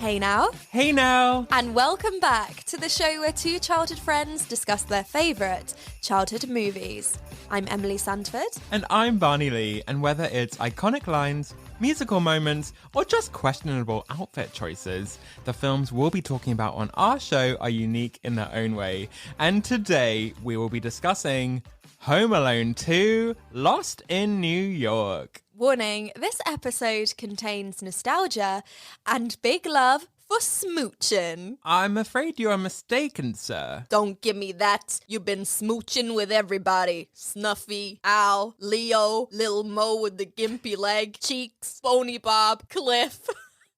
Hey now. Hey now. And welcome back to the show where two childhood friends discuss their favourite childhood movies. I'm Emily Sandford. And I'm Barney Lee, and whether it's iconic lines, musical moments, or just questionable outfit choices, the films we'll be talking about on our show are unique in their own way. And today we will be discussing Home Alone 2, Lost in New York. Warning, this episode contains nostalgia and big love for smooching. I'm afraid you are mistaken, sir. Don't give me that. You've been smooching with everybody. Snuffy, Al, Leo, Lil Mo with the gimpy leg, Cheeks, Phony Bob, Cliff.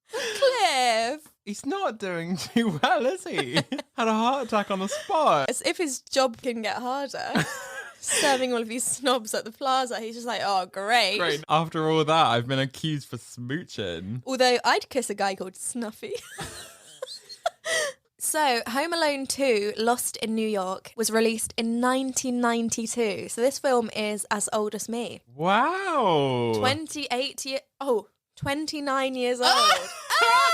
Cliff! He's not doing too well, is he? Had a heart attack on the spot. As if his job can get harder. Serving all of these snobs at the plaza. He's just like, oh, great. Great. After all that, I've been accused for smooching. Although I'd kiss a guy called Snuffy. So, Home Alone 2, Lost in New York, was released in 1992. So this film is as old as me. Wow. 29 years old. Ah!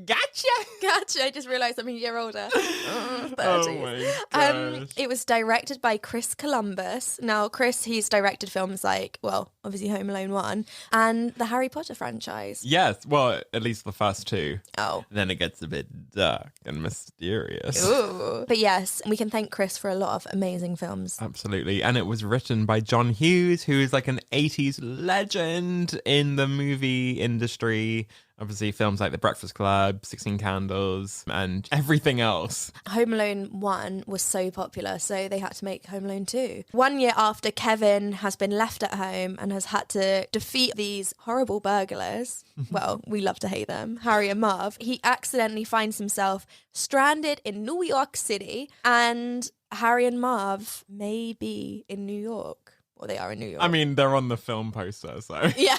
Gotcha. I just realised I'm a year older. 30s. Oh my gosh. It was directed by Chris Columbus. Now, Chris, he's directed films like, well, obviously Home Alone 1 and the Harry Potter franchise. Yes, well, at least the first two. Oh. Then it gets a bit dark and mysterious. Ooh. But yes, we can thank Chris for a lot of amazing films. Absolutely. And it was written by John Hughes, who is like an 80s legend in the movie industry. Obviously, films like The Breakfast Club, 16 Candles, and everything else. Home Alone 1 was so popular, so they had to make Home Alone 2. 1 year after Kevin has been left at home and has had to defeat these horrible burglars, well, we love to hate them, Harry and Marv, he accidentally finds himself stranded in New York City, and Harry and Marv may be in New York. Or they are in New York. I mean, they're on the film poster, so. Yeah.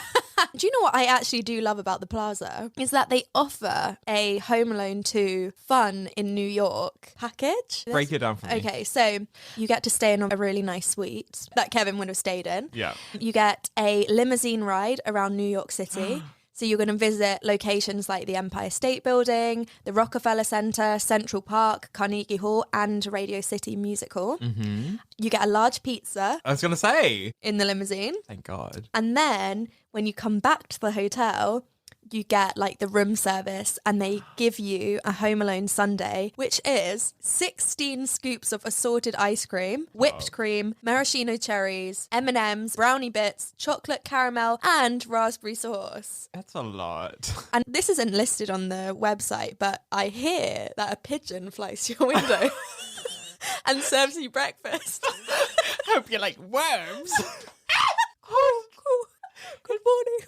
Do you know what I actually do love about the Plaza? Is that they offer a Home Alone 2 fun in New York package. Break it down for me. Okay, so you get to stay in a really nice suite that Kevin would have stayed in. Yeah. You get a limousine ride around New York City. So you're going to visit locations like the Empire State Building, the Rockefeller Center, Central Park, Carnegie Hall, and Radio City Music Hall. Mm-hmm. You get a large pizza. I was going to say. In the limousine. Thank God. And then when you come back to the hotel, you get like the room service and they give you a Home Alone sundae, which is 16 scoops of assorted ice cream, whipped cream, maraschino cherries, M&Ms, brownie bits, chocolate caramel, and raspberry sauce. That's a lot. And this isn't listed on the website, but I hear that a pigeon flies to your window and serves you breakfast. Hope you like worms. Oh, cool. Good morning.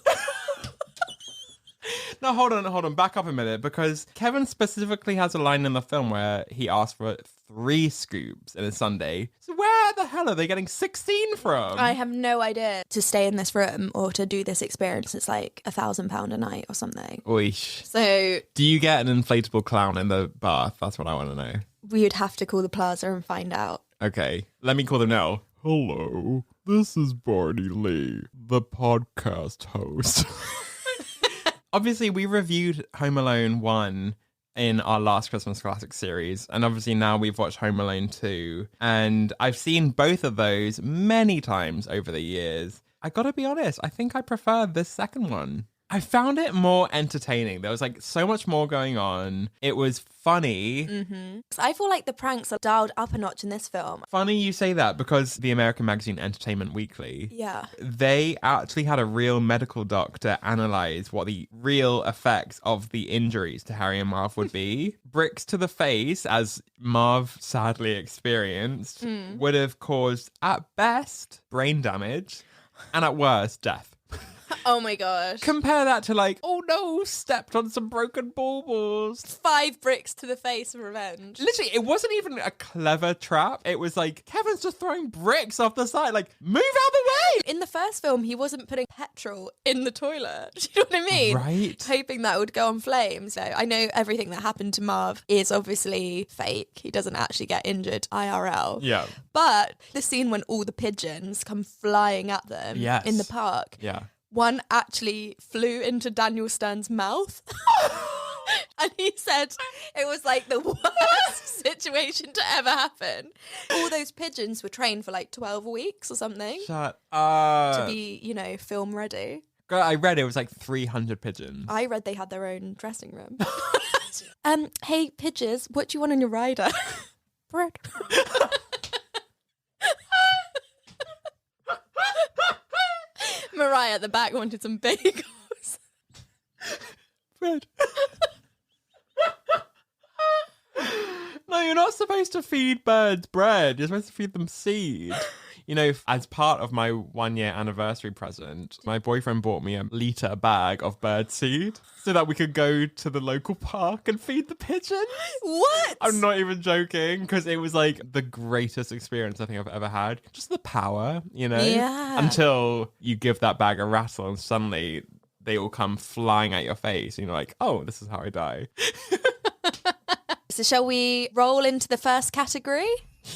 No, hold on. Back up a minute, because Kevin specifically has a line in the film where he asked for 3 scoops in a sundae. So where the hell are they getting 16 from? I have no idea. To stay in this room or to do this experience, it's like £1,000 a night or something. Oish. So do you get an inflatable clown in the bath? That's what I want to know. We would have to call the Plaza and find out. Okay, let me call them now. Hello, this is Barney Lee, the podcast host. Obviously, we reviewed Home Alone 1 in our last Christmas Classic series, and obviously now we've watched Home Alone 2, and I've seen both of those many times over the years. I gotta be honest, I think I prefer this second one. I found it more entertaining. There was like so much more going on. It was funny. Mm-hmm. I feel like the pranks are dialed up a notch in this film. Funny you say that, because the American magazine Entertainment Weekly, yeah, they actually had a real medical doctor analyze what the real effects of the injuries to Harry and Marv would be. Bricks to the face, as Marv sadly experienced, would have caused at best brain damage and at worst death. Oh my gosh. Compare that to like, oh no, stepped on some broken baubles. 5 bricks to the face of revenge. Literally, it wasn't even a clever trap. It was like, Kevin's just throwing bricks off the side. Like, move out the way. In the first film, he wasn't putting petrol in the toilet. Do you know what I mean? Right. Hoping that it would go on flames. So I know everything that happened to Marv is obviously fake. He doesn't actually get injured IRL. Yeah. But the scene when all the pigeons come flying at them in the park. Yeah. One actually flew into Daniel Stern's mouth. And he said it was like the worst situation to ever happen. All those pigeons were trained for like 12 weeks or something Shut up. to be, you know, film ready. Girl, I read it was like 300 pigeons. I read they had their own dressing room. Hey, pigeons, what do you want on your rider? Bread. Mariah at the back wanted some bagels. Bread. No, you're not supposed to feed birds bread. You're supposed to feed them seed. You know, as part of my 1-year anniversary present, my boyfriend bought me a litre bag of bird seed so that we could go to the local park and feed the pigeons. What? I'm not even joking, because it was like the greatest experience I think I've ever had. Just the power, you know? Yeah. Until you give that bag a rattle and suddenly they all come flying at your face and you're like, oh, this is how I die. So shall we roll into the first category?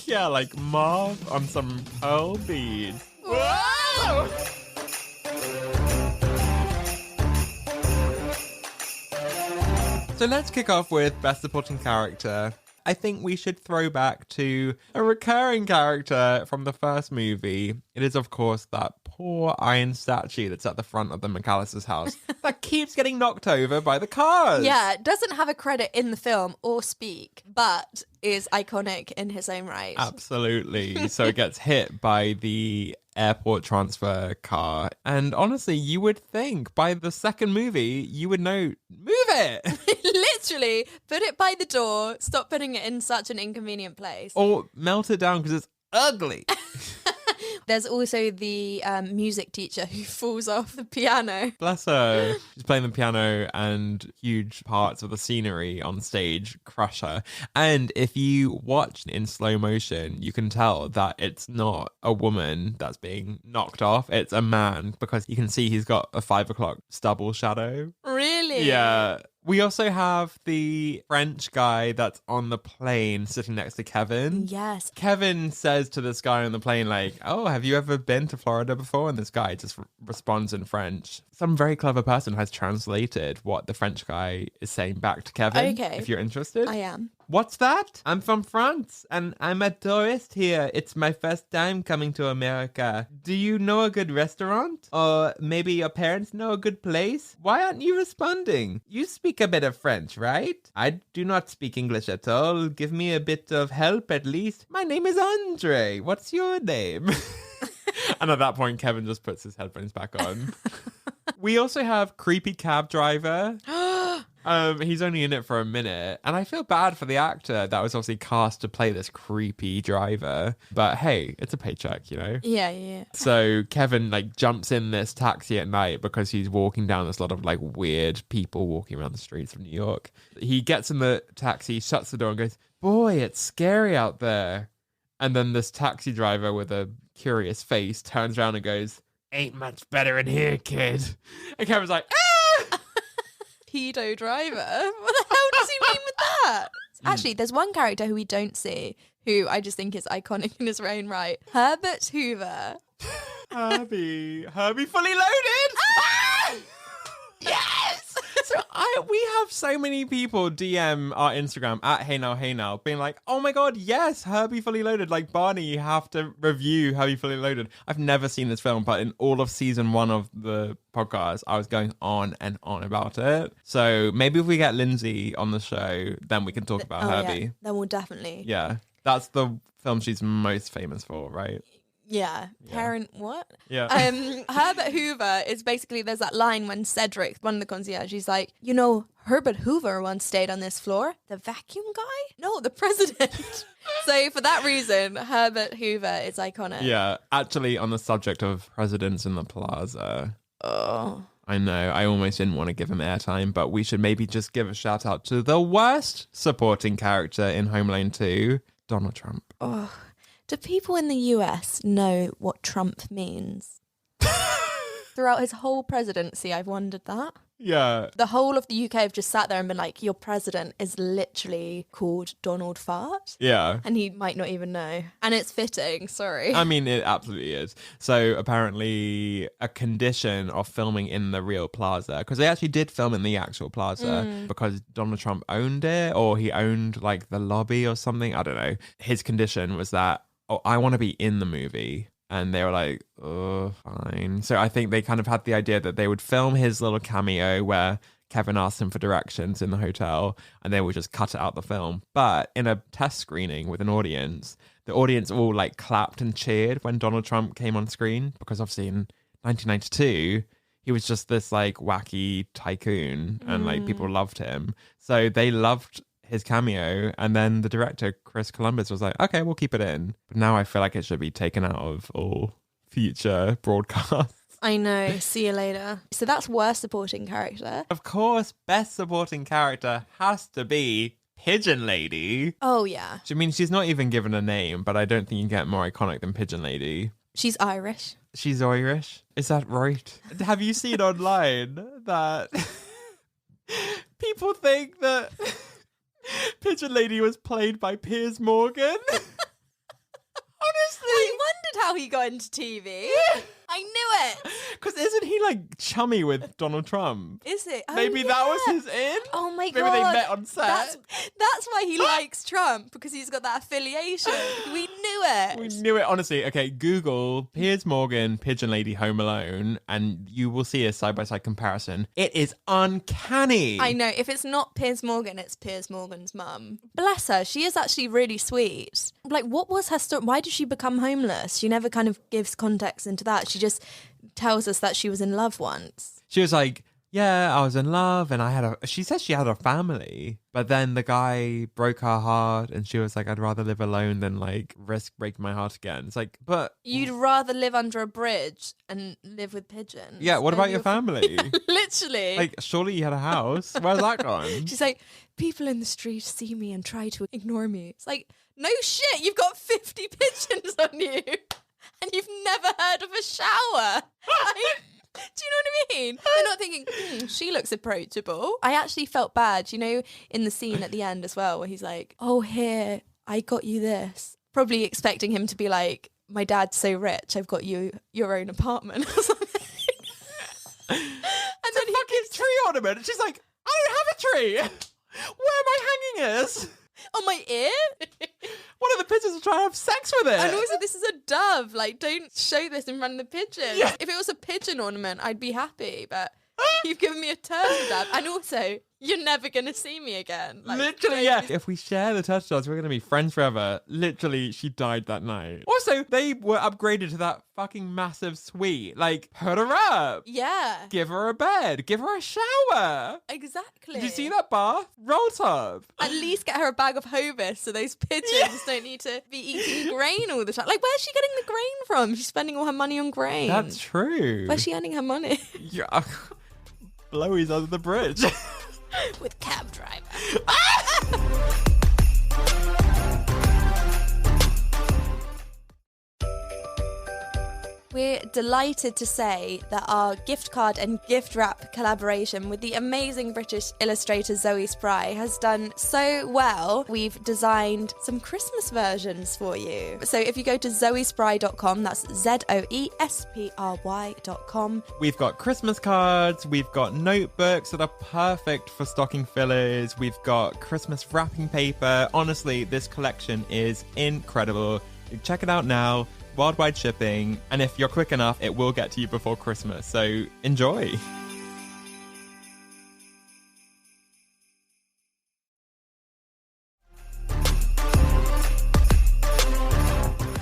Yeah, like Marv on some pearl beads. Whoa! So let's kick off with Best Supporting Character. I think we should throw back to a recurring character from the first movie. It is, of course, that poor iron statue that's at the front of the McCallister's house that keeps getting knocked over by the cars. Yeah, doesn't have a credit in the film or speak, but is iconic in his own right. Absolutely. So it gets hit by the airport transfer car. And honestly, you would think by the second movie, you would know, move it! Literally, put it by the door, stop putting it in such an inconvenient place. Or melt it down because it's ugly. There's also the music teacher who falls off the piano. Bless her. She's playing the piano and huge parts of the scenery on stage crush her. And if you watch in slow motion, you can tell that it's not a woman that's being knocked off. It's a man, because you can see he's got a 5 o'clock stubble shadow. Really? Yeah. We also have the French guy that's on the plane sitting next to Kevin. Yes. Kevin says to this guy on the plane, like, oh, have you ever been to Florida before? And this guy just responds in French. Some very clever person has translated what the French guy is saying back to Kevin. Okay. If you're interested. I am. What's that? I'm from France and I'm a tourist here. It's my first time coming to America. Do you know a good restaurant? Or maybe your parents know a good place? Why aren't you responding? You speak a bit of French, right? I do not speak English at all. Give me a bit of help at least. My name is Andre. What's your name? And at that point, Kevin just puts his headphones back on. We also have creepy cab driver. He's only in it for a minute, and I feel bad for the actor that was obviously cast to play this creepy driver. But hey, it's a paycheck, you know? Yeah. So Kevin like jumps in this taxi at night because he's walking down this lot of like weird people walking around the streets of New York. He gets in the taxi, shuts the door and goes, boy, it's scary out there. And then this taxi driver with a curious face turns around and goes, ain't much better in here, kid. And Kevin's like, ah! Pedo driver? What the hell does he mean with that? Actually, there's one character who we don't see who I just think is iconic in his own right. Herbert Hoover. Herbie fully loaded! Ah! Yes! So we have so many people DM our Instagram at Hey Now being like, oh my god, yes, Herbie Fully Loaded. Like, Barney, you have to review Herbie Fully Loaded. I've never seen this film, but in all of season 1 of the podcast, I was going on and on about it. So maybe if we get Lindsay on the show, then we can talk about Herbie. Yeah. Then we'll definitely. Yeah, that's the film she's most famous for, right? Yeah. Parent what? Yeah. Herbert Hoover is basically, there's that line when Cedric, one of the concierge, he's like, you know, Herbert Hoover once stayed on this floor. The vacuum guy? No, the president. So for that reason, Herbert Hoover is iconic. Yeah. Actually, on the subject of presidents in the plaza. Oh. I know, I almost didn't want to give him airtime, but we should maybe just give a shout out to the worst supporting character in Home Alone 2, Donald Trump. Oh. Do people in the US know what Trump means? throughout his whole presidency, I've wondered that. Yeah. The whole of the UK have just sat there and been like, your president is literally called Donald Fart. Yeah. And he might not even know. And it's fitting, sorry. I mean, it absolutely is. So apparently a condition of filming in the real plaza, because they actually did film in the actual plaza because Donald Trump owned it, or he owned like the lobby or something. I don't know. His condition was that, oh, I want to be in the movie. And they were like, oh, fine. So I think they kind of had the idea that they would film his little cameo where Kevin asked him for directions in the hotel, and they would just cut it out the film. But in a test screening with an audience, the audience all like clapped and cheered when Donald Trump came on screen, because obviously in 1992, he was just this like wacky tycoon and like people loved him. So they loved his cameo, and then the director Chris Columbus was like, okay, we'll keep it in, but now I feel like it should be taken out of all future broadcasts. I know, see you later. So that's worst supporting character. Of course, best supporting character has to be Pigeon Lady. Oh yeah, I mean, she's not even given a name, but I don't think you get more iconic than Pigeon Lady. she's Irish. She's Irish, is that right? Have you seen online that people think that Pigeon Lady was played by Piers Morgan? Honestly. I wondered how he got into TV. I knew it. Because isn't he like chummy with Donald Trump? Is it? Oh, Maybe that was yeah. his in? Oh my Maybe god. they met on set. That's why he likes Trump, because he's got that affiliation. We knew it. We knew it, honestly. Okay, Google Piers Morgan, Pigeon Lady, Home Alone, and you will see a side-by-side comparison. It is uncanny. I know. If it's not Piers Morgan, it's Piers Morgan's mum. Bless her. She is actually really sweet. Like, what was her story? Why did she become homeless? She never kind of gives context into that. She just tells us that she was in love once. She was like, yeah, I was in love, and she said she had a family, but then the guy broke her heart, and she was like, I'd rather live alone than like risk breaking my heart again. It's like, but you'd rather live under a bridge and live with pigeons. Yeah, what about your family? Literally. Like, surely you had a house. Where's that gone? She's like, people in the street see me and try to ignore me. It's like, no shit, you've got 50 pigeons on you. And you've never heard of a shower. Like, do you know what I mean? They're not thinking, she looks approachable. I actually felt bad, in the scene at the end as well, where he's like, oh, here, I got you this. Probably expecting him to be like, my dad's so rich, I've got you your own apartment or something. And then he gives tree ornament. And she's like, I don't have a tree. Where am I hanging it? On my ear? One of the pigeons will try to have sex with it. And also, this is a dove. Like, don't show this in front of the pigeons. Yeah. If it was a pigeon ornament, I'd be happy. But you've given me a turtle dove. And also, you're never going to see me again. Like, literally, yeah. If we share the turtle doves, we're going to be friends forever. Literally, she died that night. Also, they were upgraded to that fucking massive suite. Like, put her up. Yeah. Give her a bed. Give her a shower. Exactly. Did you see that bath? Roll top. At least get her a bag of Hovis so those pigeons don't need to be eating grain all the time. Like, where's she getting the grain from? She's spending all her money on grain. That's true. Where's she earning her money? Yeah. Blowies under the bridge. With cab driver. We're delighted to say that our gift card and gift wrap collaboration with the amazing British illustrator Zoe Spry has done so well. We've designed some Christmas versions for you. So if you go to zoespry.com, that's ZOESPRY.com. We've got Christmas cards, we've got notebooks that are perfect for stocking fillers, we've got Christmas wrapping paper. Honestly, this collection is incredible. Check it out now. Worldwide shipping, and if you're quick enough, it will get to you before Christmas. So enjoy.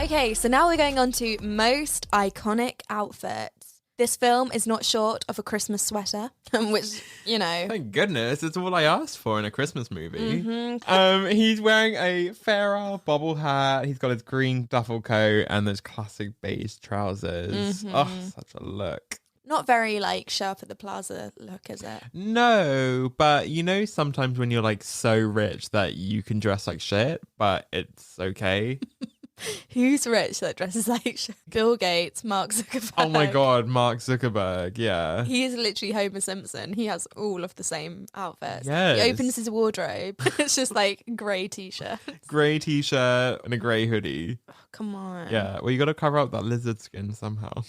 Okay, so now we're going on to most iconic outfits. This film is not short of a Christmas sweater, which, Thank goodness, it's all I asked for in a Christmas movie. Mm-hmm. He's wearing a Farrell bobble hat, he's got his green duffel coat and those classic beige trousers. Mm-hmm. Oh, such a look. Not very, show up at the plaza look, is it? No, but sometimes when you're so rich that you can dress like shit, but it's okay. Who's rich that dresses like Bill Gates, Mark Zuckerberg? Oh my God, Mark Zuckerberg. Yeah. He is literally Homer Simpson. He has all of the same outfits. Yes. He opens his wardrobe. It's just like grey t-shirt. Grey t-shirt and a grey hoodie. Oh, come on. Yeah. Well, you got to cover up that lizard skin somehow.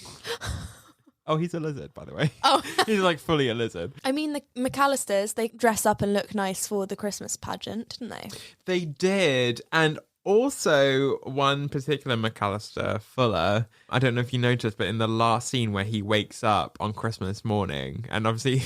Oh, he's a lizard, by the way. Oh. He's like fully a lizard. I mean, the McCallisters, they dress up and look nice for the Christmas pageant, didn't they? They did. And also, one particular McCallister, Fuller, I don't know if you noticed, but in the last scene where he wakes up on Christmas morning, and obviously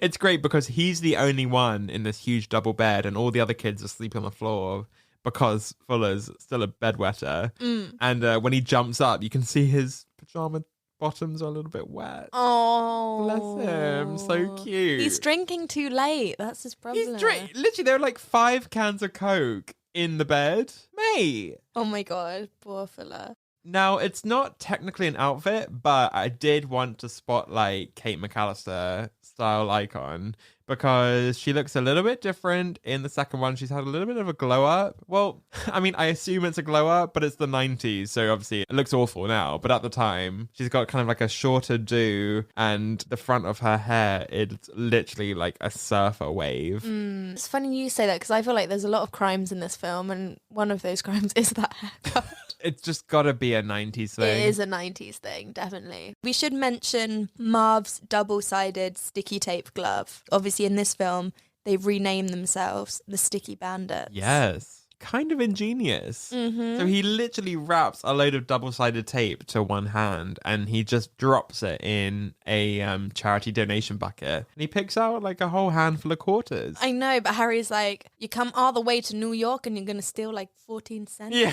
it's great because he's the only one in this huge double bed and all the other kids are sleeping on the floor because Fuller's still a bedwetter. And when he jumps up, you can see his pajama bottoms are a little bit wet. Oh. Bless him. So cute. He's drinking too late. That's his problem. Literally, there are like 5 cans of Coke in the bed. Mate. Oh my God. Poor Fuller. Now, it's not technically an outfit, but I did want to spotlight Kate McCallister, style icon, because she looks a little bit different in the second one. She's had a little bit of a glow up. Well, I mean, I assume it's a glow up, but it's the 90s, so obviously it looks awful now. But at the time, she's got kind of like a shorter do, and the front of her hair is literally like a surfer wave. It's funny you say that because I feel like there's a lot of crimes in this film, and one of those crimes is that haircut. It's just gotta be a 90s thing. It is a 90s thing, definitely. We should mention Marv's double-sided sticky tape glove. Obviously, in this film, they've renamed themselves the Sticky Bandits. Yes. Kind of ingenious. So he literally wraps a load of double-sided tape to one hand and he just drops it in a charity donation bucket. And he picks out like a whole handful of quarters. I know, but Harry's like, you come all the way to New York and you're going to steal like 14 cents? Yeah.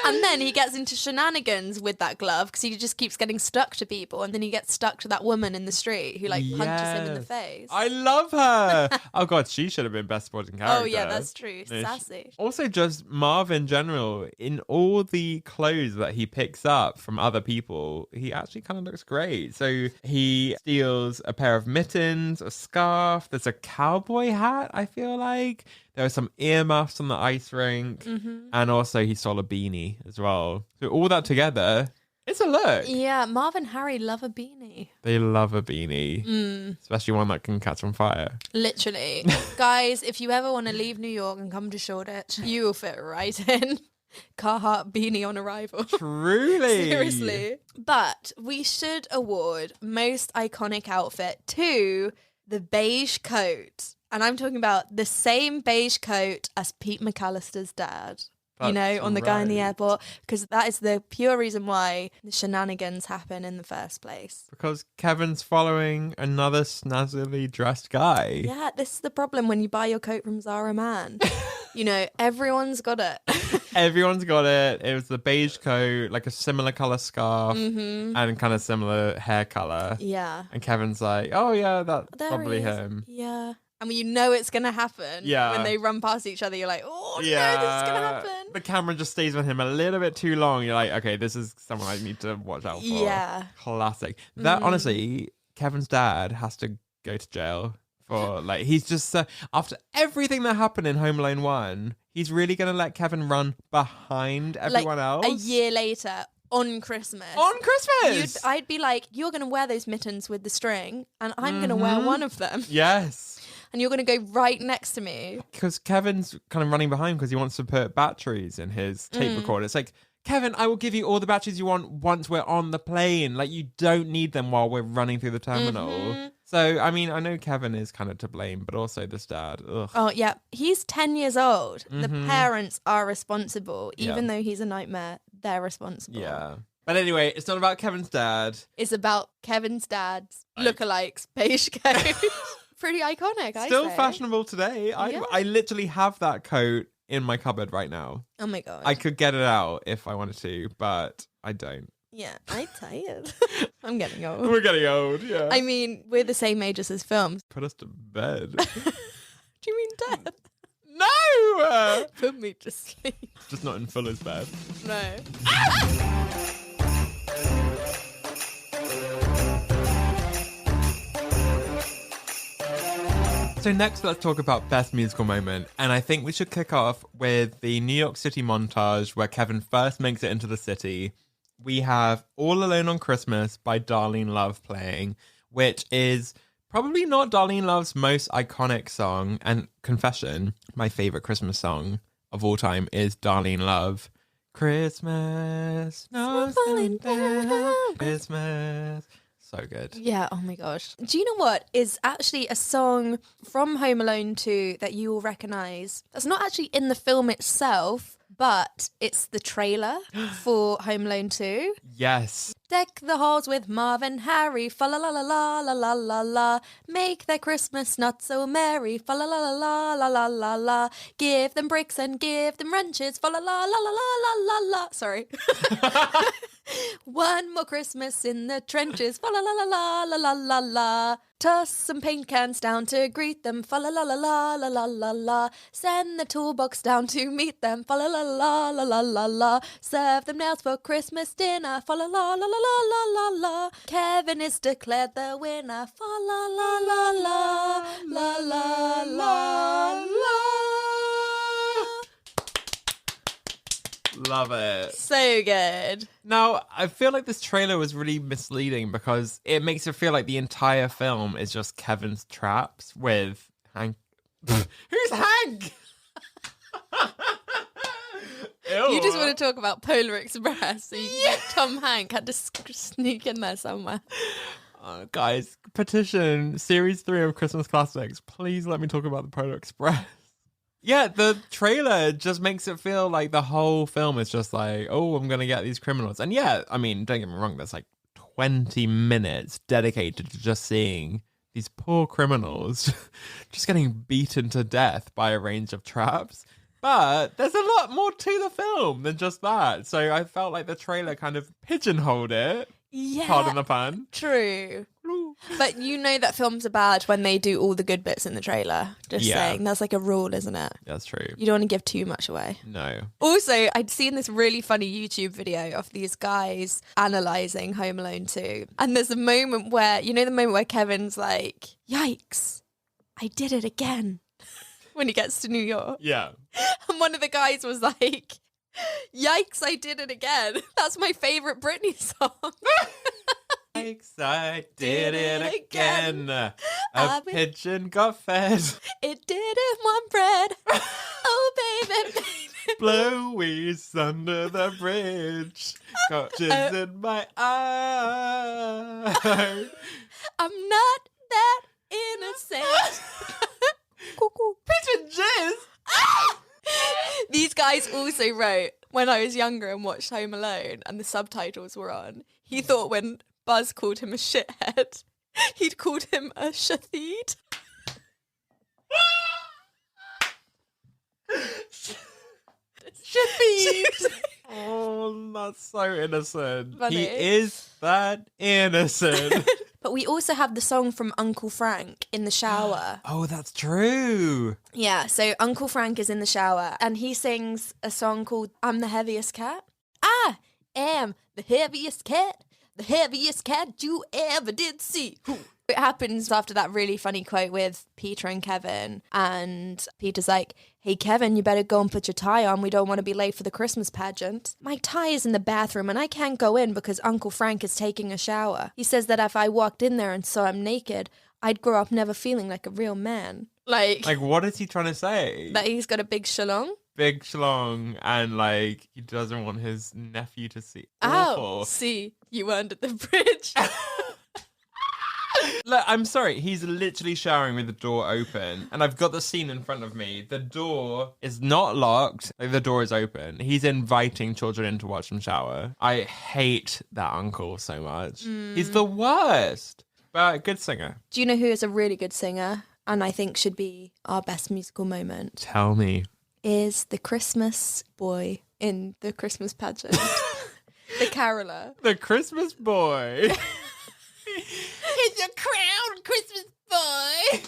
And then he gets into shenanigans with that glove because he just keeps getting stuck to people, and then he gets stuck to that woman in the street who like punches him in the face. I love her. Oh God, she should have been best supporting character. Oh yeah, that's true. No, Sassy. Also, just Marv in general, in all the clothes that he picks up from other people, he actually kind of looks great. So he steals a pair of mittens, a scarf, there's a cowboy hat, I feel like. There were some earmuffs on the ice rink, and also he stole a beanie as well. So all that together, it's a look. Yeah, Marv and Harry love a beanie. They love a beanie, especially one that can catch on fire. Literally. Guys, if you ever want to leave New York and come to Shoreditch, you will fit right in. Carhartt beanie on arrival. Truly. Seriously. But we should award most iconic outfit to the beige coat. And I'm talking about the same beige coat as Pete McCallister's dad. That's on the guy in the right. airport. Because that is the pure reason why the shenanigans happen in the first place. Because Kevin's following another snazzily dressed guy. Yeah, this is the problem when you buy your coat from Zara Man. Everyone's got it. Everyone's got it. It was the beige coat, like a similar colour scarf, and kind of similar hair colour. Yeah. And Kevin's like, oh yeah, that's There probably he is. him. Yeah. I mean, it's going to happen. Yeah. When they run past each other, you're like, oh, no, this is going to happen. The camera just stays on him a little bit too long. You're like, okay, this is someone I need to watch out for. Yeah. Classic. That, honestly, Kevin's dad has to go to jail for, like, he's just, after everything that happened in Home Alone 1, he's really going to let Kevin run behind everyone else. A year later. On Christmas. On Christmas! I'd be like, you're going to wear those mittens with the string, and I'm going to wear one of them. Yes. And you're going to go right next to me. Because Kevin's kind of running behind because he wants to put batteries in his tape recorder. It's like, Kevin, I will give you all the batteries you want once we're on the plane. Like, you don't need them while we're running through the terminal. So, I mean, I know Kevin is kind of to blame, but also this dad. Ugh. Oh, yeah. He's 10 years old. The parents are responsible. Even though he's a nightmare, they're responsible. Yeah. But anyway, it's not about Kevin's dad. It's about Kevin's dad's lookalikes, beige coat. Pretty iconic, I Still say. fashionable today. I literally have that coat in my cupboard right now. Oh my God. I could get it out if I wanted to, but I don't. Yeah, I'm tired. I'm getting old. We're getting old, yeah. I mean, we're the same age as his films. Put us to bed. Do you mean death? No! Put me to sleep. Just not in Fuller's bed. No. So next, let's talk about best musical moment. And I think we should kick off with the New York City montage where Kevin first makes it into the city. We have All Alone on Christmas by Darlene Love playing, which is probably not Darlene Love's most iconic song. And confession, my favorite Christmas song of all time is Darlene Love. Christmas, snow falling down, Christmas. So good. Yeah, oh my gosh. Do you know what is actually a song from Home Alone 2 that you will recognise? That's not actually in the film itself, but it's the trailer for Home Alone 2. Yes. Deck the halls with Marv and Harry, fa la la la la la la la la. Make their Christmas not so merry, fa la la la la la la la la. Give them bricks and give them wrenches, fa la la la la la la la. Sorry. One more Christmas in the trenches, fa la la la la la la la la. Toss some paint cans down to greet them, fa la la la la la la la la. Send the toolbox down to meet them, fa la la la la la la la. Serve them nails for Christmas dinner, fa la la la la la la la. Kevin is declared the winner, fa la la la la la la la la. Love it. So good. Now, I feel like this trailer was really misleading because it makes it feel like the entire film is just Kevin's traps with Hank. Who's Hank? You just want to talk about Polar Express, so Tom Hanks had to sneak in there somewhere. Guys, petition Series 3 of Christmas Classics. Please let me talk about the Polar Express. Yeah, the trailer just makes it feel like the whole film is just like, oh, I'm going to get these criminals. And yeah, I mean, don't get me wrong, there's like 20 minutes dedicated to just seeing these poor criminals just getting beaten to death by a range of traps. But there's a lot more to the film than just that. So I felt like the trailer kind of pigeonholed it. Yeah. Pardon the pun. True. But you know that films are bad when they do all the good bits in the trailer. Just saying. That's like a rule, isn't it? That's true. You don't want to give too much away. No. Also, I'd seen this really funny YouTube video of these guys analysing Home Alone 2. And there's a moment where, you know the moment where Kevin's like, yikes, I did it again. When he gets to New York. Yeah. And one of the guys was like, yikes, I did it again. That's my favourite Britney song. Yikes, I did it again. A pigeon got fed. It didn't want bread. Oh, baby, baby. Blowies under the bridge. Got jizz in my eye. I'm not that innocent. Cuckoo. Pigeon jizz? These guys also wrote, when I was younger and watched Home Alone and the subtitles were on, he thought when Buzz called him a shithead, he'd called him a shatheed. Shatheed. Oh, that's so innocent. Funny. He is that innocent. But we also have the song from Uncle Frank in the shower. Oh, that's true. Yeah, so Uncle Frank is in the shower and he sings a song called I'm the Heaviest Cat. I am the heaviest cat you ever did see. It happens after that really funny quote with Peter and Kevin. And Peter's like, hey, Kevin, you better go and put your tie on. We don't want to be late for the Christmas pageant. My tie is in the bathroom and I can't go in because Uncle Frank is taking a shower. He says that if I walked in there and saw him naked, I'd grow up never feeling like a real man. Like what is he trying to say? That he's got a big shalong? Big schlong, and like he doesn't want his nephew to see. Awful. Oh, see, you weren't at the bridge. Look, I'm sorry. He's literally showering with the door open, and I've got the scene in front of me. The door is not locked. Like, the door is open. He's inviting children in to watch him shower. I hate that uncle so much. He's the worst, but good singer. Do you know who is a really good singer, and I think should be our best musical moment? Tell me. Is the Christmas boy in the Christmas pageant. The caroler. The Christmas boy. Here's your crown, Christmas boy.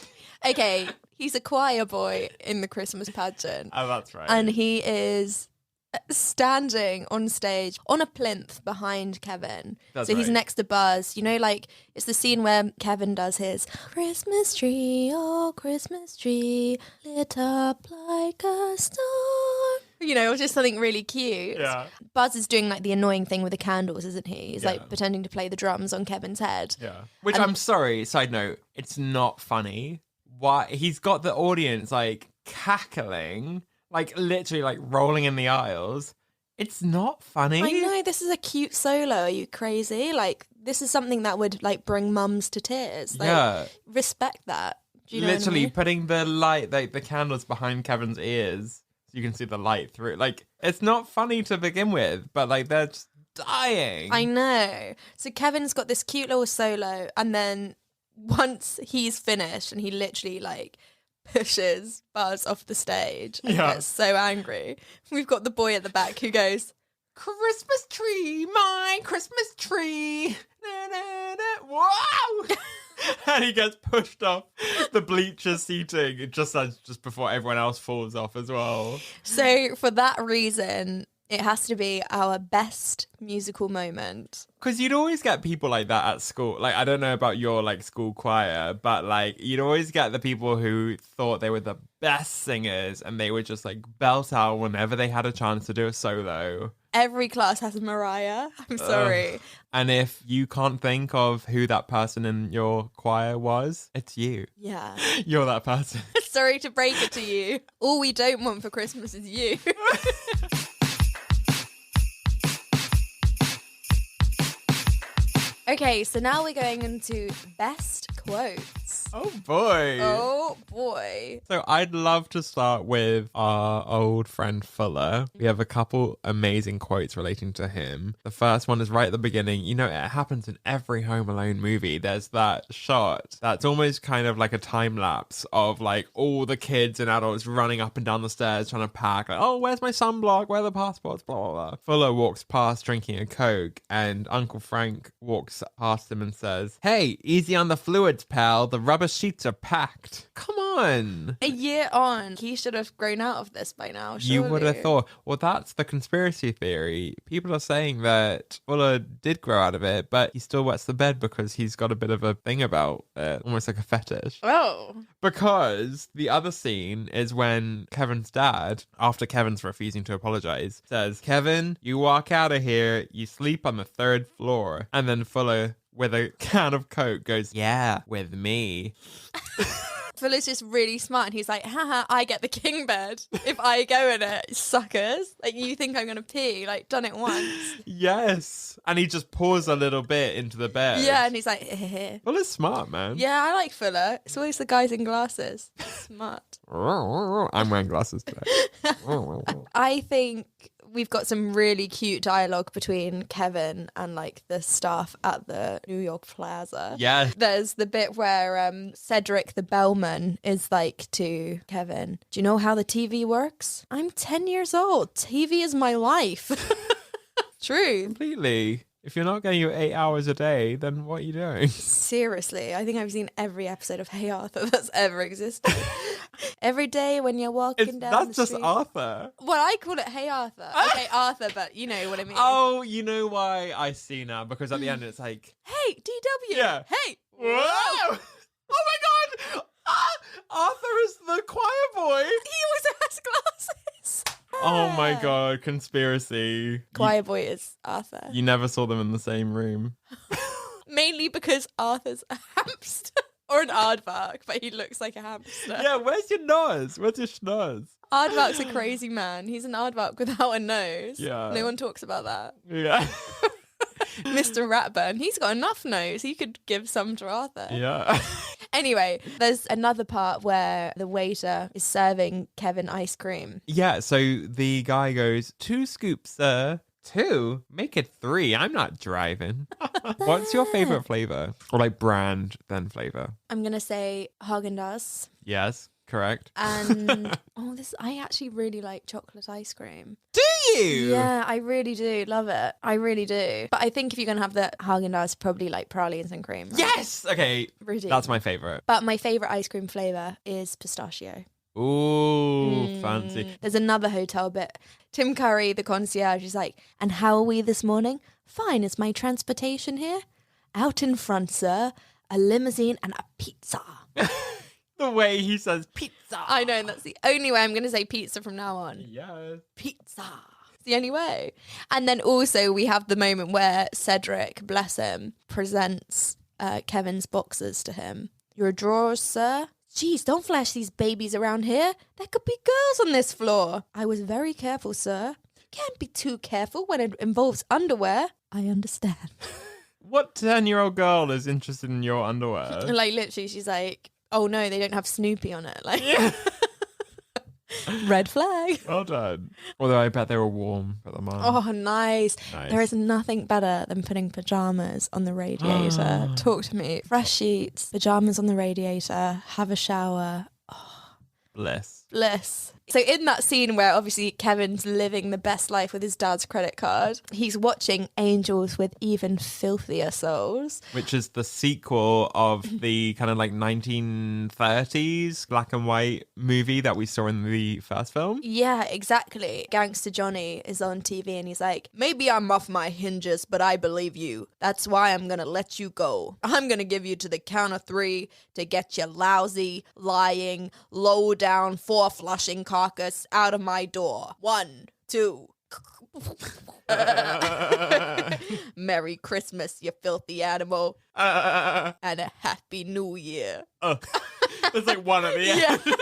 Okay, he's a choir boy in the Christmas pageant. Oh, that's right. And he is standing on stage on a plinth behind Kevin. That's so he's right. next to Buzz. You know, like it's the scene where Kevin does his Christmas tree, oh Christmas tree, lit up like a star. You know, just something really cute. Yeah. Buzz is doing like the annoying thing with the candles, isn't he? He's Yeah. like pretending to play the drums on Kevin's head. Yeah. Which I'm sorry, side note, it's not funny. Why he's got the audience like cackling, like literally like rolling in the aisles. It's not funny. I know, this is a cute solo. Are you crazy? Like, this is something that would like bring mums to tears. Like, Yeah. respect that. Do you know Literally what I mean? putting the light, like the candles behind Kevin's ears so you can see the light through. Like, it's not funny to begin with, but like they're just dying. I know. So Kevin's got this cute little solo, and then once he's finished and he literally like pushes Buzz off the stage and Yeah. gets so angry, we've got the boy at the back who goes, Christmas tree, my Christmas tree. Na, na, na. Wow! And he gets pushed off the bleacher seating just before everyone else falls off as well. so for that reason, it has to be our best musical moment. Because you'd always get people like that at school. Like, I don't know about your, like, school choir, but, like, you'd always get the people who thought they were the best singers and they would just, like, belt out whenever they had a chance to do a solo. Every class has a Mariah. I'm sorry. And if you can't think of who that person in your choir was, it's you. Yeah. You're that person. Sorry to break it to you. All we don't want for Christmas is you. Okay, so now we're going into best quotes. Oh, boy. Oh boy. So I'd love to start with our old friend Fuller. We have a couple amazing quotes relating to him. The first one is right at the beginning. You know, it happens in every Home Alone movie. There's that shot that's almost kind of like a time lapse of like all the kids and adults running up and down the stairs trying to pack. Like, oh, where's my sunblock? Where are the passports? Blah, blah, blah. Fuller walks past drinking a Coke and Uncle Frank walks past him and says, hey, easy on the fluids, pal. The rubber sheets are packed. Come on. A year on, he should have grown out of this by now. You would have surely. thought. Well, that's the conspiracy theory. People are saying that Fuller did grow out of it, but he still wets the bed because he's got a bit of a thing about it, almost like a fetish. Oh. Because the other scene is when Kevin's dad, after Kevin's refusing to apologize, says, Kevin, you walk out of here, you sleep on the 3rd floor. And then Fuller, with a can of Coke, goes, yeah, with me. Fuller's just really smart, and he's like, haha, I get the king bed if I go in it, suckers. Like, you think I'm gonna pee? Like, done it once. Yes. And he just pours a little bit into the bed. Yeah, and he's like, hehe. Fuller's smart, man. Yeah, I like Fuller. It's always the guys in glasses. Smart. I'm wearing glasses today. I think we've got some really cute dialogue between Kevin and like the staff at the New York Plaza. Yeah. There's the bit where Cedric the bellman is like to Kevin, do you know how the TV works? I'm 10 years old. TV is my life. True. Completely. If you're not getting your 8 hours a day, then what are you doing? Seriously, I think I've seen every episode of Hey Arthur that's ever existed. Every day when you're walking down That's the just street. Arthur. Well, I call it Hey Arthur. Okay, Arthur, but you know what I mean. Oh, you know why I see now? Because at the end it's like, Hey, DW. Yeah. Hey. whoa! Oh my god! Arthur is the choir boy! He also has glasses. Oh my god, conspiracy. Choir boy is Arthur. You never saw them in the same room. Mainly because Arthur's a hamster. Or an aardvark, but he looks like a hamster. Yeah, where's your nose? Where's your schnoz? Aardvark's a crazy man. He's an aardvark without a nose. Yeah. No one talks about that. Yeah. Mr. Ratburn, he's got enough nose. He could give some to Arthur. Yeah. Anyway, there's another part where the waiter is serving Kevin ice cream. Yeah, so the guy goes, 2 scoops, sir. 2? Make it 3. I'm not driving. What's your favorite flavor? Or like brand, then flavor? I'm going to say Haagen-Dazs. Yes, correct. And I actually really like chocolate ice cream. Do you? Yeah, I really do. Love it. I really do. But I think if you're going to have the Haagen-Dazs, probably like pralines and cream. Right? Yes! Okay, Really. that's my favorite. But my favorite ice cream flavor is pistachio. Ooh, fancy. There's another hotel bit. Tim Curry, the concierge, is like, and how are we this morning? Fine, is my transportation here? Out in front, sir. A limousine and a pizza. The way he says pizza. I know, and that's the only way I'm going to say pizza from now on. Yes. Pizza. It's the only way. And then also we have the moment where Cedric, bless him, presents Kevin's boxes to him. Your drawers, sir? Jeez, don't flash these babies around here. There could be girls on this floor. I was very careful, sir. You can't be too careful when it involves underwear. I understand. What 10-year-old girl is interested in your underwear? Like, literally, she's like, oh no, they don't have Snoopy on it. Like, yeah. Red flag. Well done. Although I bet they were warm at the moment. Oh, nice. There is nothing better than putting pajamas on the radiator. Talk to me. Fresh sheets, pajamas on the radiator, have a shower. Oh. Bliss. So in that scene where obviously Kevin's living the best life with his dad's credit card, he's watching Angels with Even Filthier Souls. Which is the sequel of the kind of like 1930s black and white movie that we saw in the first film. Yeah, exactly. Gangster Johnny is on TV and he's like, maybe I'm off my hinges, but I believe you. That's why I'm going to let you go. I'm going to give you to the count of 3 to get your lousy, lying, low down, 4-flushing carcass out of my door. 1, 2. Merry Christmas, you filthy animal. And a Happy New Year. There's like one at the end. Yeah.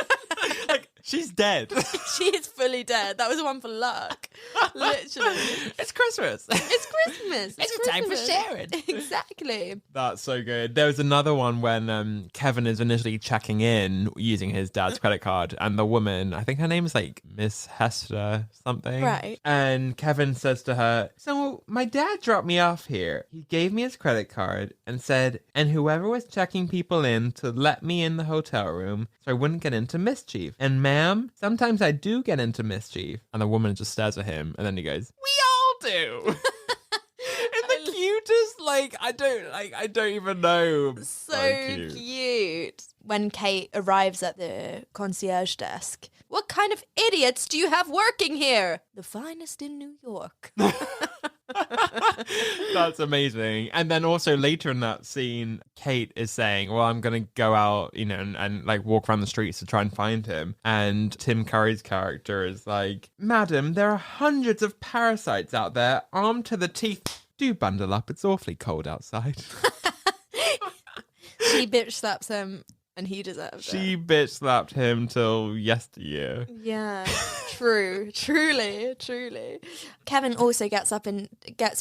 Like, she's dead. She is fully dead. That was one for luck. Literally. It's Christmas. It's Christmas. It's a time for sharing. Exactly. That's so good. There was another one when Kevin is initially checking in using his dad's credit card, and the woman, I think her name is like Miss Hester something. Right. And Kevin says to her, so my dad dropped me off here. He gave me his credit card and said, and whoever was checking people in to let me in the hotel room so I wouldn't get into mischief. And ma'am, sometimes I do get into mischief. And the woman just stares at him, and then he goes, we all do. In the cutest, I don't even know. So cute. When Kate arrives at the concierge desk, what kind of idiots do you have working here? The finest in New York. That's amazing. And then also later in that scene, Kate is saying, well, I'm going to go out, and like walk around the streets to try and find him. And Tim Curry's character is like, madam, there are hundreds of parasites out there armed to the teeth. Do bundle up. It's awfully cold outside. She bitch slaps him. And he deserves it. She bitch slapped him till yesteryear. Yeah, true. Truly. Kevin also gets up and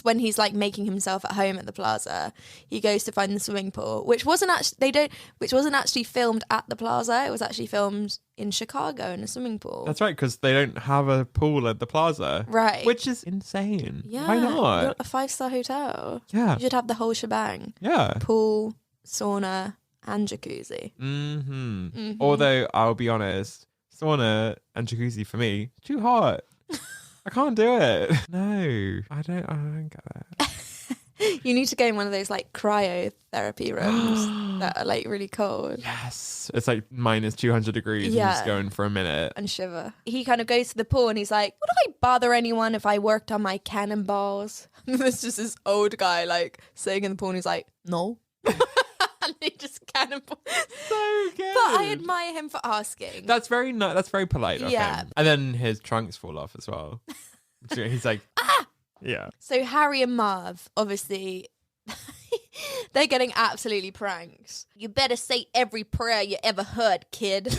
when he's like making himself at home at the plaza, he goes to find the swimming pool, which wasn't actually filmed at the plaza. It was actually filmed in Chicago in a swimming pool. That's right, because they don't have a pool at the plaza. Right. Which is insane. Yeah. Why not? You're a 5-star hotel. Yeah. You should have the whole shebang. Yeah. Pool, sauna, and jacuzzi. Although I'll be honest, sauna and jacuzzi for me too hot. I can't do it. No, I don't get it. You need to go in one of those like cryotherapy rooms that are like really cold. Yes, it's like minus 200 degrees. Yeah. And just going for a minute and shiver. He kind of goes to the pool and he's like, would I bother anyone if I worked on my cannonballs? There's just this old guy like sitting in the pool and he's like, no. And he just cannonball. So good. But I admire him for asking. That's very polite of him. And then his trunks fall off as well. So he's like, yeah. So Harry and Marv, obviously, they're getting absolutely pranked. You better say every prayer you ever heard, kid.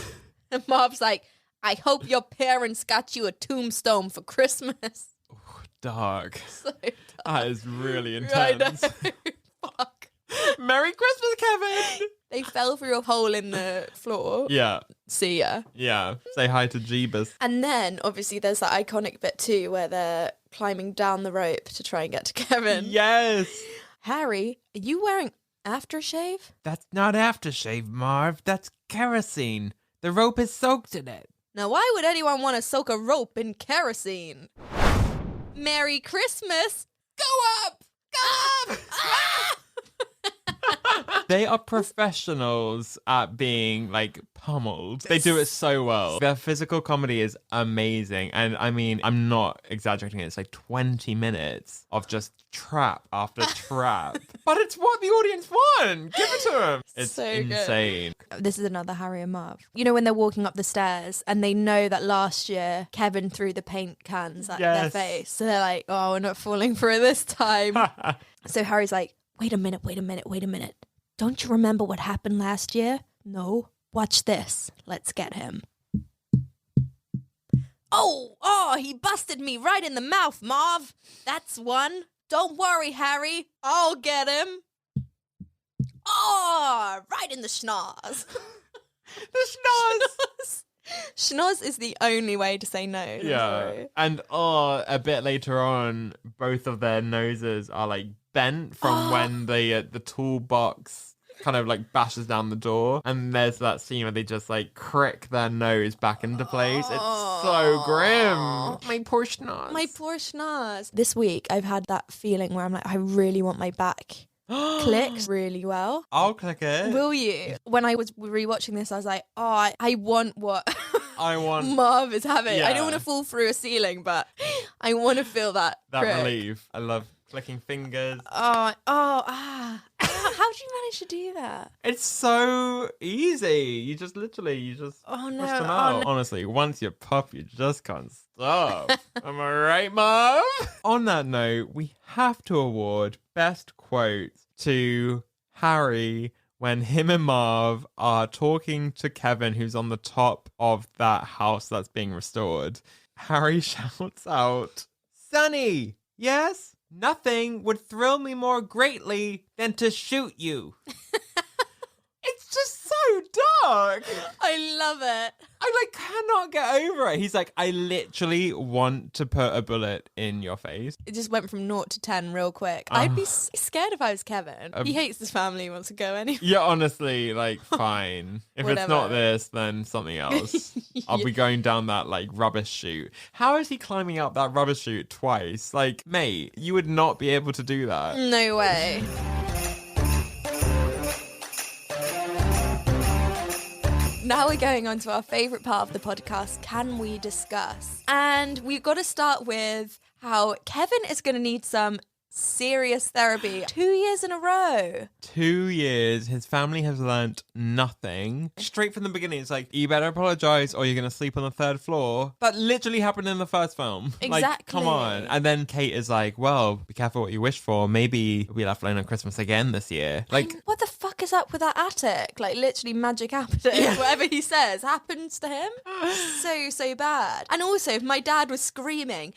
And Marv's like, I hope your parents got you a tombstone for Christmas. Ooh, dark. So dark. That is really intense. I know. Fuck. Merry Christmas, Kevin! They fell through a hole in the floor. Yeah. See ya. Yeah. Say hi to Jeebus. And then, obviously, there's that iconic bit too where they're climbing down the rope to try and get to Kevin. Yes! Harry, are you wearing aftershave? That's not aftershave, Marv. That's kerosene. The rope is soaked in it. Now, why would anyone want to soak a rope in kerosene? Merry Christmas! Go up! Go up! They are professionals at being like pummeled. They do it so well. Their physical comedy is amazing. And I mean, I'm not exaggerating. It's like 20 minutes of just trap after trap. But it's what the audience want. Give it to them. It's So insane. good. This is another Harry and Marv. You know when they're walking up the stairs and they know that last year Kevin threw the paint cans at their face. So they're like, oh, we're not falling for it this time. So Harry's like, wait a minute. Don't you remember what happened last year? No. Watch this. Let's get him. Oh, he busted me right in the mouth, Marv. That's one. Don't worry, Harry. I'll get him. Oh, right in the schnoz. The schnoz. Schnoz is the only way to say no. Yeah. And a bit later on, both of their noses are like bent from when the toolbox kind of like bashes down the door, and there's that scene where they just like crick their nose back into place. It's so grim. My poor schnoz. This week I've had that feeling where I'm like, I really want my back clicked really well. I'll click it. Will you? When I was rewatching this, I was like, oh, I want what I want Marv is having. Yeah. I don't want to fall through a ceiling, but I want to feel that crick. relief. I love clicking fingers. How do you manage to do that? It's so easy. You just push them out. Honestly, once you're puff, you just can't stop. Am I right, Mom? On that note, we have to award best quote to Harry when him and Marv are talking to Kevin, who's on the top of that house that's being restored. Harry shouts out, "Sonny, yes? Nothing would thrill me more greatly than to shoot you." It's just so dark. I love it. I cannot get over it. He's like, I literally want to put a bullet in your face. It just went from 0 to 10 real quick. I'd be scared if I was Kevin. He hates his family. He wants to go anyway. Yeah, honestly, fine. If it's not this, then something else. I'll be going down that rubbish chute. How is he climbing up that rubbish chute twice? Mate, you would not be able to do that. No way. Now we're going on to our favourite part of the podcast, Can We Discuss? And we've got to start with how Kevin is going to need some serious therapy 2 years in a row. 2 years, his family has learnt nothing. Straight from the beginning, it's you better apologise or you're going to sleep on the 3rd floor. That literally happened in the first film. Exactly. Come on. And then Kate is well, be careful what you wish for. Maybe we'll be left alone on Christmas again this year. What the fuck is up with that attic? Literally magic happening. Yeah. Whatever he says happens to him. So bad. And also, if my dad was screaming,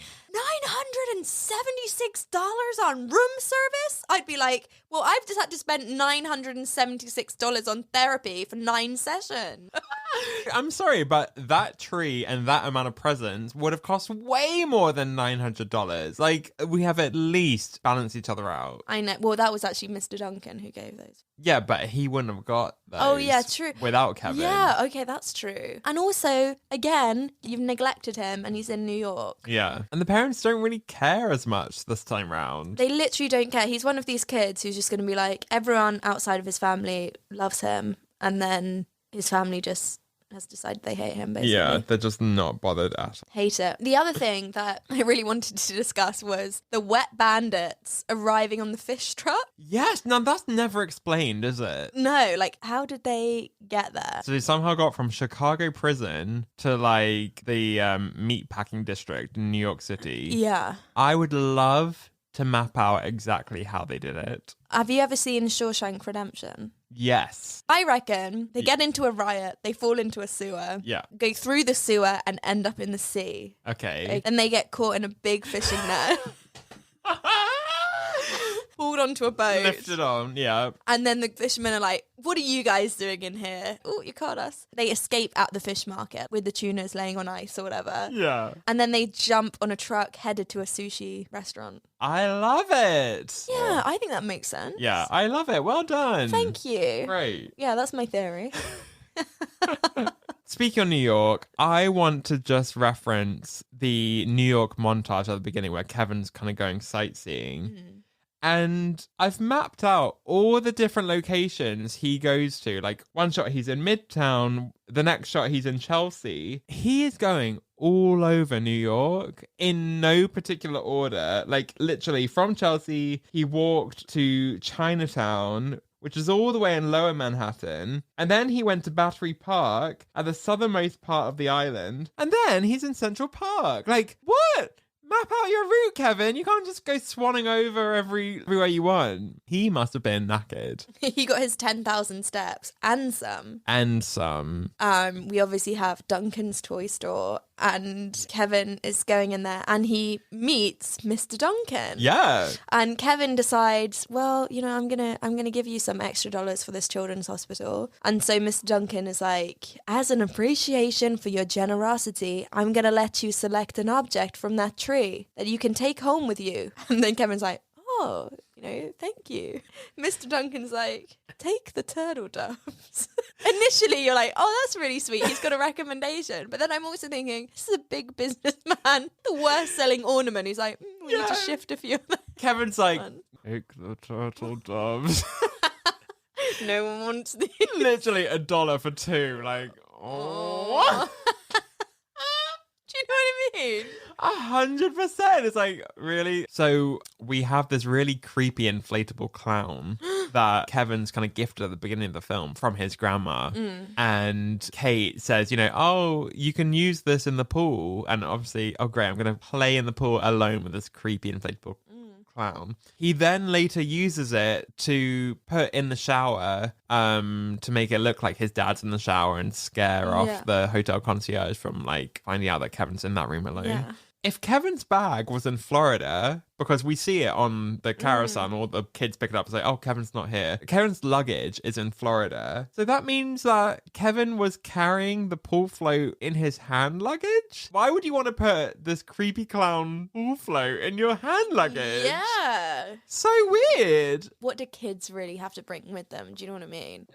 $976 on room service, I'd be like, well, I've just had to spend $976 on therapy for 9 sessions. I'm sorry, but that tree and that amount of presents would have cost way more than $900. We have at least balanced each other out. I know. Well, that was actually Mr. Duncan who gave those. Yeah, but he wouldn't have got those. Oh, yeah, true. Without Kevin. Yeah, okay, that's true. And also, again, you've neglected him and he's in New York. Yeah. And the parents don't really care as much this time round. They literally don't care. He's one of these kids who's just going to be everyone outside of his family loves him. And then his family just has decided they hate him, basically. Yeah, they're just not bothered at all. Hate it. The other thing that I really wanted to discuss was the wet bandits arriving on the fish truck. Yes, now that's never explained, is it? No, how did they get there? So they somehow got from Chicago prison to the meatpacking district in New York City. Yeah. I would love to map out exactly how they did it. Have you ever seen Shawshank Redemption? Yes. I reckon they get into a riot, they fall into a sewer, go through the sewer and end up in the sea. Okay. And they get caught in a big fishing net. Pulled onto a boat. Lifted on, yeah. And then the fishermen are like, what are you guys doing in here? Oh, you caught us. They escape at the fish market with the tunas laying on ice or whatever. Yeah. And then they jump on a truck headed to a sushi restaurant. I love it. Yeah, I think that makes sense. Yeah, I love it. Well done. Thank you. Great. Yeah, that's my theory. Speaking of New York, I want to just reference the New York montage at the beginning where Kevin's kind of going sightseeing. And I've mapped out all the different locations he goes to. Like, one shot he's in Midtown, the next shot he's in Chelsea. He is going all over New York in no particular order. Like, literally from Chelsea, he walked to Chinatown, which is all the way in Lower Manhattan. And then he went to Battery Park at the southernmost part of the island. And then he's in Central Park. Like, what? Map out your route, Kevin. You can't just go swanning over everywhere you want. He must have been knackered. He got his 10,000 steps and some. And some. We obviously have Duncan's toy store, and Kevin is going in there and he meets Mr. Duncan. Yeah. And Kevin decides, well, you know, I'm gonna give you some extra dollars for this children's hospital. And so Mr. Duncan is like, as an appreciation for your generosity, I'm gonna let you select an object from that tree that you can take home with you. And then Kevin's like, oh, you know, thank you. Mr. Duncan's like, take the turtle doves. Initially, you're like, oh, that's really sweet. He's got a recommendation. But then I'm also thinking, this is a big businessman, the worst selling ornament. He's like, we need to shift a few of them. Kevin's like, take the turtle doves. No one wants these. Literally $1 for two. Like, oh. Do you know what I mean? 100%. It's like, really? So we have this really creepy inflatable clown that Kevin's kind of gifted at the beginning of the film from his grandma. And Kate says, you know, oh, you can use this in the pool. And obviously, oh, great, I'm going to play in the pool alone with this creepy inflatable clown. He then later uses it to put in the shower to make it look like his dad's in the shower and scare off the hotel concierge from like finding out that Kevin's in that room alone. Yeah. If Kevin's bag was in Florida, because we see it on the carousel, or the kids pick it up and say, oh, Kevin's not here. Kevin's luggage is in Florida. So that means that Kevin was carrying the pool float in his hand luggage? Why would you want to put this creepy clown pool float in your hand luggage? Yeah. So weird. What do kids really have to bring with them? Do you know what I mean?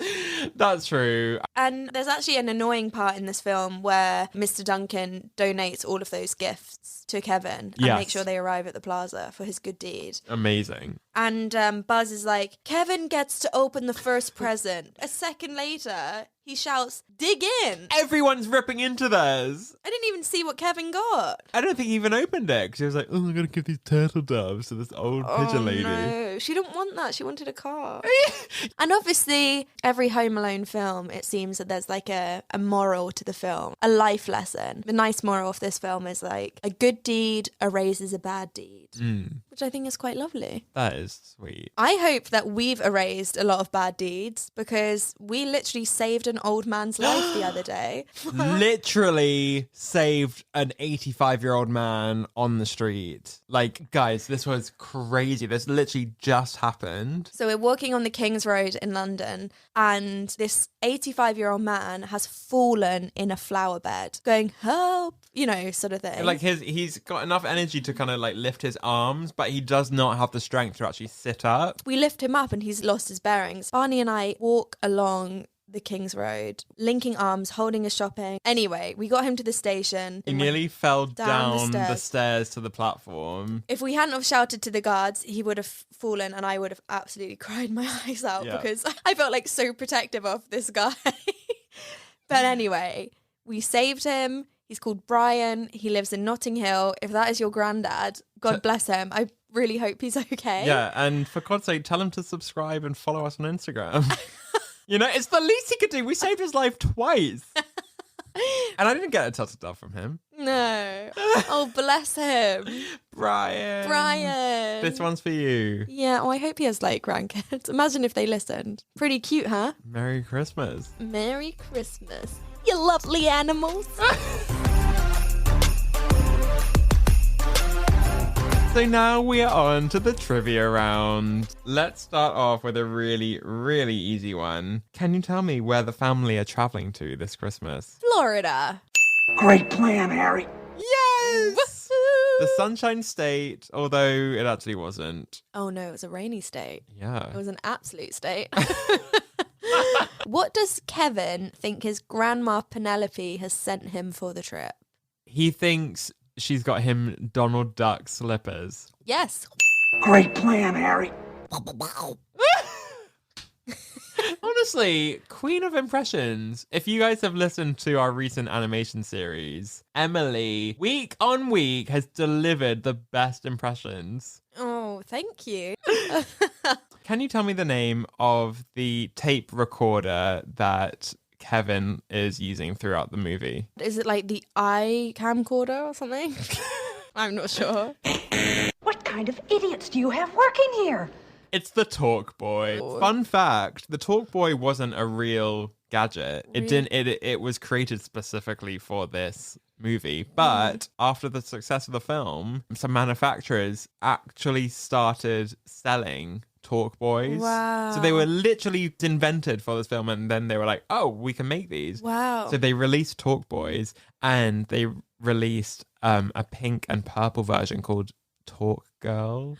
That's true. And there's actually an annoying part in this film where Mr. Duncan donates all of those gifts to Kevin and make sure they arrive at the plaza for his good deed. Amazing. And Buzz is like, Kevin gets to open the first present. A second later, he shouts, dig in. Everyone's ripping into theirs. I didn't even see what Kevin got. I don't think he even opened it because he was like, oh, I'm going to give these turtle doves to this old pigeon lady. No, she didn't want that. She wanted a car. And obviously, every Home Alone film, it seems that there's like a moral to the film, a life lesson. The nice moral of this film is like, a good deed erases a bad deed, which I think is quite lovely. That is sweet. I hope that we've erased a lot of bad deeds because we literally saved an old man's life the other day. Literally saved an 85-year-old man on the street. Like, guys, this was crazy. This literally just happened. So we're walking on the King's Road in London and this 85-year-old man has fallen in a flower bed going, help, you know, sort of thing. Like he's got enough energy to kind of like lift his arms, but he does not have the strength to actually sit up. We lift him up and he's lost his bearings. Barney and I walk along the King's Road, linking arms, holding his shopping. Anyway, we got him to the station. He nearly fell down the the stairs to the platform. If we hadn't have shouted to the guards, he would have fallen and I would have absolutely cried my eyes out because I felt like so protective of this guy. But anyway, we saved him. He's called Brian. He lives in Notting Hill. If that is your granddad, God bless him. I really hope he's okay. Yeah, and for God's sake, tell him to subscribe and follow us on Instagram. You know, it's the least he could do. We saved his life twice. And I didn't get a tuttle from him. No. Oh, bless him. Brian. This one's for you. Yeah, oh, I hope he has like grandkids. Imagine if they listened. Pretty cute, huh? Merry Christmas. Merry Christmas. You lovely animals. So now we are on to the trivia round. Let's start off with a really, really easy one. Can you tell me where the family are traveling to this Christmas? Florida. Great plan, Harry. Yes! Woohoo! The Sunshine State, although it actually wasn't. Oh no, it was a rainy state. Yeah. It was an absolute state. What does Kevin think his grandma Penelope has sent him for the trip? He thinks she's got him Donald Duck slippers. Yes. Great plan, Harry. Honestly, queen of impressions. If you guys have listened to our recent animation series, Emily, week on week, has delivered the best impressions. Oh, thank you. Can you tell me the name of the tape recorder that Kevin is using throughout the movie? Is it like the eye camcorder or something? I'm not sure. What kind of idiots do you have working here? It's the Talk Boy. Oh. Fun fact, the Talk Boy wasn't a real gadget. It was created specifically for this movie. But after the success of the film, some manufacturers actually started selling Talk Boys. Wow. So they were literally invented for this film, and then they were like, oh, we can make these. Wow. So they released Talk Boys, and they released a pink and purple version called Talk Girl.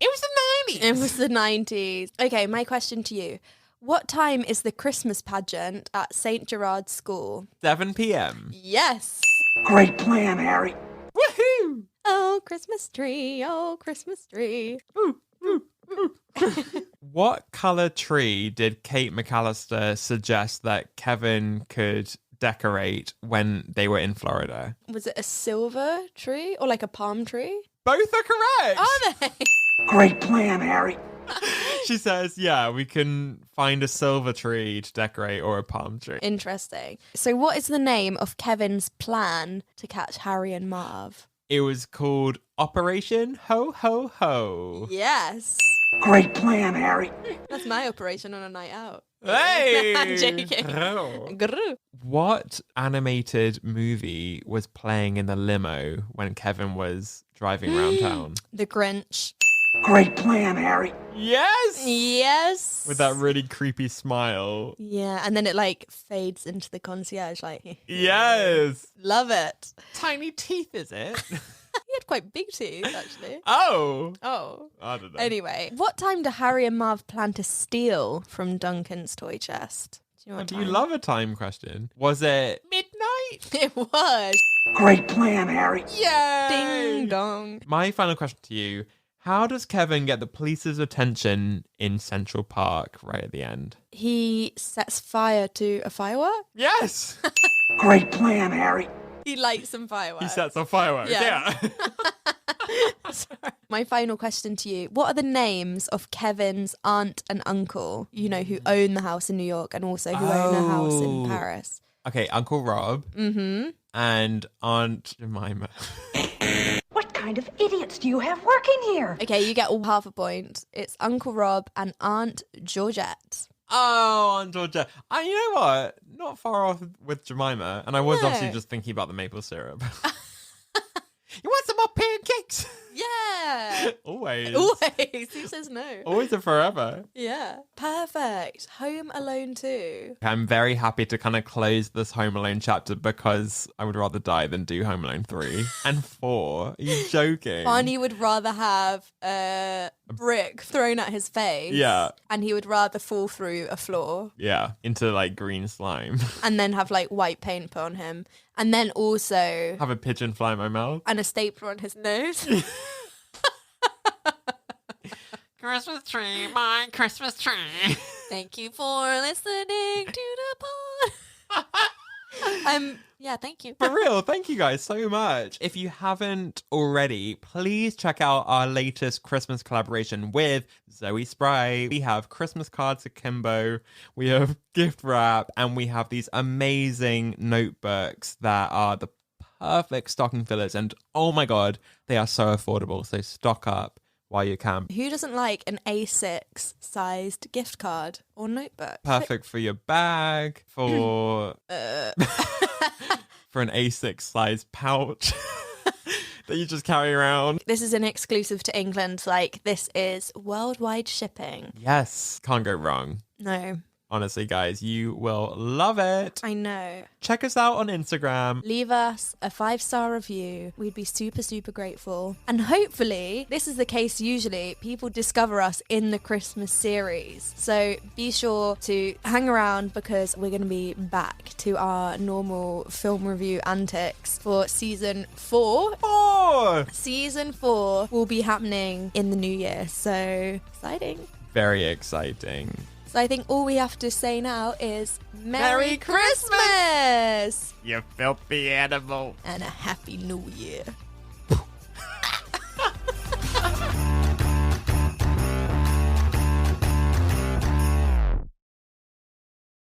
It was the 90s. It was the 90s. Okay, my question to you. What time is the Christmas pageant at St. Gerard's School? 7 p.m. Yes. Great plan, Harry. Woohoo! Oh, Christmas tree. Oh, Christmas tree. What color tree did Kate McCallister suggest that Kevin could decorate when they were in Florida? Was it a silver tree or like a palm tree? Both are correct. Are they? Great plan, Harry. She says, yeah, we can find a silver tree to decorate or a palm tree. Interesting. So what is the name of Kevin's plan to catch Harry and Marv? It was called Operation Ho Ho Ho. Yes. Great plan, Harry. That's my operation on a night out. Hey! I'm joking. Oh. Grr. What animated movie was playing in the limo when Kevin was driving around town? The Grinch. Great plan, Harry. Yes! Yes. With that really creepy smile. Yeah, and then it like fades into the concierge like Yes! love it. Tiny teeth, is it? He had quite big teeth actually. Oh! Oh. I don't know. Anyway, what time do Harry and Marv plan to steal from Duncan's toy chest? Do you know what Do you time? love a time question? Was it midnight? It was. Great plan, Harry. Yay! Ding dong. My final question to you. How does Kevin get the police's attention in Central Park right at the end? He sets fire to a firework. Yes! Great plan, Harry. He lights some fireworks. He sets off fireworks. Yeah. Yeah. Sorry. My final question to you. What are the names of Kevin's aunt and uncle, you know, who own the house in New York and also who own a house in Oh. Paris? Okay, Uncle Rob Mm-hmm. and Aunt Jemima. What kind of idiots do you have working here? Okay, you get all half a point. It's Uncle Rob and Aunt Georgette. Oh, Aunt Georgia. You know what? Not far off with Jemima. And I was No. obviously just thinking about the maple syrup. You want some more pancakes? Yeah. Always. Always. Who says no? Always and forever. Yeah. Perfect. Home Alone 2. I'm very happy to kind of close this Home Alone chapter because I would rather die than do Home Alone 3 and 4. Are you joking? Barney would rather have a brick thrown at his face. Yeah. And he would rather fall through a floor Yeah, into like green slime. and then have like white paint put on him. And then also Have a pigeon fly in my mouth. and a stapler on his nose. Christmas tree, my Christmas tree. Thank you for listening to the pod. Yeah, thank you. For real, thank you guys so much. If you haven't already, please check out our latest Christmas collaboration with Zoe Spry. We have Christmas cards akimbo, we have gift wrap, and we have these amazing notebooks that are the perfect stocking fillers. And oh my God, they are so affordable. So stock up while you can. Who doesn't like an A6 sized gift card or notebook? Perfect for your bag, for for an A6 size pouch that you just carry around. This is an exclusive to England. Like, this is worldwide shipping. Yes, can't go wrong. No. Honestly, guys, you will love it. I know. Check us out on Instagram. Leave us a 5-star review. We'd be super, super grateful. And hopefully, this is the case usually, people discover us in the Christmas series. So be sure to hang around because we're going to be back to our normal film review antics for season 4. Season 4 will be happening in the new year. So exciting. Very exciting. So I think all we have to say now is Merry Christmas! You filthy animal. And a Happy New Year.